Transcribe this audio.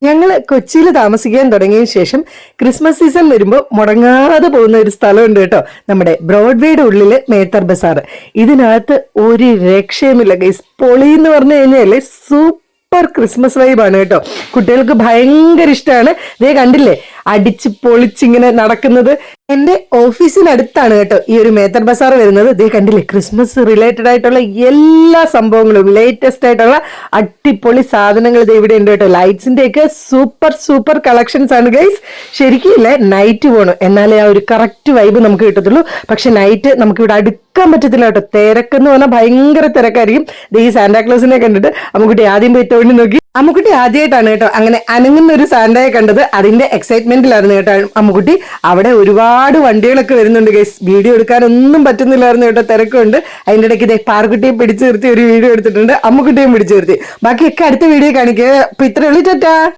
ഞങ്ങൾ കൊച്ചിയിൽ താമസിക്കാൻ തുടങ്ങിയ ശേഷം ക്രിസ്മസ് സീസൺ വരുമ്പോൾ മുടങ്ങാതെ പോകുന്ന ഒരു സ്ഥലമുണ്ട് കേട്ടോ, നമ്മുടെ ബ്രോഡ്വേയുടെ ഉള്ളില് മേത്തർ ബസാർ. ഇതിനകത്ത് ഒരു രക്ഷയുമില്ല ഗൈസ്. പൊളി എന്ന് പറഞ്ഞു കഴിഞ്ഞാല് സൂപ്പർ ക്രിസ്മസ് വൈബാണ് കേട്ടോ. കുട്ടികൾക്ക് ഭയങ്കര ഇഷ്ടമാണ്. ഇതേ കണ്ടില്ലേ, അടിച്ച് പൊളിച്ചിങ്ങനെ നടക്കുന്നത്. എന്റെ ഓഫീസിനടുത്താണ് കേട്ടോ ഈ ഒരു മേത്തർ ബസാർ വരുന്നത്. ഇതേ കണ്ടില്ലേ, ക്രിസ്മസ് റിലേറ്റഡ് ആയിട്ടുള്ള എല്ലാ സംഭവങ്ങളും, ലേറ്റസ്റ്റ് ആയിട്ടുള്ള അടിപൊളി സാധനങ്ങൾ ഇത് ഇവിടെ ഉണ്ട് കേട്ടോ. ലൈറ്റ്സിന്റെ ഒക്കെ സൂപ്പർ സൂപ്പർ കളക്ഷൻസ് ആണ് ഗൈസ്. ശരിക്കും ഇല്ലേ, നൈറ്റ് പോകണം, എന്നാലേ ആ ഒരു കറക്റ്റ് വൈബ് നമുക്ക് കിട്ടത്തുള്ളൂ. പക്ഷെ നൈറ്റ് നമുക്ക് ഇവിടെ അടുക്കാൻ പറ്റത്തില്ല കേട്ടോ. തിരക്കെന്ന് പറഞ്ഞാൽ ഭയങ്കര തിരക്കായിരിക്കും. ഈ സാന്റാക്ലോസിനെ കണ്ടിട്ട് അമ്മുക്കുട്ടി ആദ്യം പോയി തോണ്ടി നോക്കി. അമ്മുക്കുട്ടി ആദ്യമായിട്ടാണ് കേട്ടോ അങ്ങനെ അനങ്ങുന്ന ഒരു സാന്റയെ കണ്ടത്. അതിന്റെ എക്സൈറ്റ്മെന്റിലായിരുന്നു കേട്ടോ അമ്മുക്കുട്ടി. അവിടെ ഒരുപാട് വണ്ടികളൊക്കെ വരുന്നുണ്ട് ഗൈസ്. വീഡിയോ എടുക്കാനൊന്നും പറ്റുന്നില്ലായിരുന്നു കേട്ടോ, തിരക്കുണ്ട്. അതിന്റെ ഇടയ്ക്ക് ഇതേ പാർക്കുട്ടിയെ പിടിച്ചു നിർത്തി ഒരു വീഡിയോ എടുത്തിട്ടുണ്ട്, അമ്മുക്കുട്ടിയും പിടിച്ചു നിർത്തി. ബാക്കിയൊക്കെ അടുത്ത വീഡിയോ കാണിക്കുക. അപ്പൊ ഇത്രയുള്ളൂ. ടാറ്റാ.